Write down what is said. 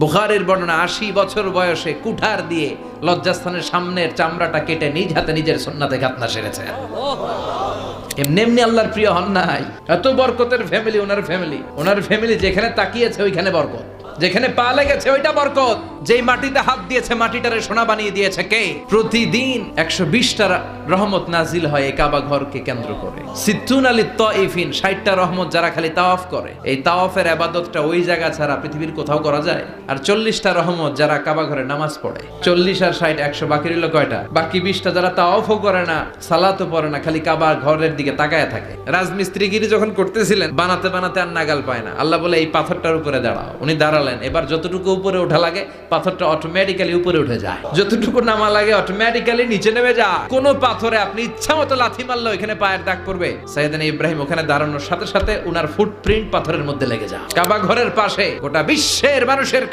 বুখারীর বর্ণনা ৮০ বছর বয়সে কুঠার দিয়ে লজ্জাস্থানের সামনের চামড়াটা কেটে নিজ হাতে নিজের সুন্নাতে খাতনা সেরেছে। এমনি এমনি আল্লাহর প্রিয় হন নাই। এত বরকতের ফ্যামিলি ওনার ফ্যামিলি যেখানে তাকিয়েছে ওইখানে বরকত, যেখানে পা লেগেছে ওইটা বরকত। যেই মাটিতে হাত দিয়েছে মাটিটারে সোনা বানিয়ে দিয়েছে কে? প্রতিদিন ১২০টা রহমত নাজিল হয় এই কাবা ঘরকে কেন্দ্র করে। সিত্তুন আলী তাইফিন, ৬০টা রহমত যারা খালি তাওয়াফ করে। এই তাওয়াফের ইবাদতটা ওই জায়গা ছাড়া পৃথিবীর কোথাও করা যায়? আর ৪০টা রহমত যারা কাবা ঘরে নামাজ পড়ে। ৪০ আর ৬০ ১০০, বাকি রইল কয়টা? বাকি ২০টা যারা তাওয়াফও করে না, সালাতও পড়ে না, খালি কাবা ঘরের দিকে তাকায় থাকে। রাজমিস্ত্রিগিরি যখন করতেছিলেন বানাতে বানাতে আর নাগাল পায় না, আল্লাহ বলে এই পাথরটার উপরে দাঁড়াও। উনি দাঁড়ালেন, এবার যতটুকু উপরে ওঠা লাগে পাথরটা অটোমেটিক্যালি উপরে উঠে যায়, যতটুকু নামা লাগে অটোমেটিক্যালি নিচে নেমে যায়। কোন পাথরে আপনি ইচ্ছা মতো লাথি মারলো এখানে পায়ের দাগ পড়বে। সাইয়েদনা ইব্রাহিম ওখানে দাঁড়ানোর সাথে সাথে উনার ফুটপ্রিন্ট পাথরের মধ্যে লেগে যায়। কাবা ঘরের পাশে গোটা বিশ্বের মানুষের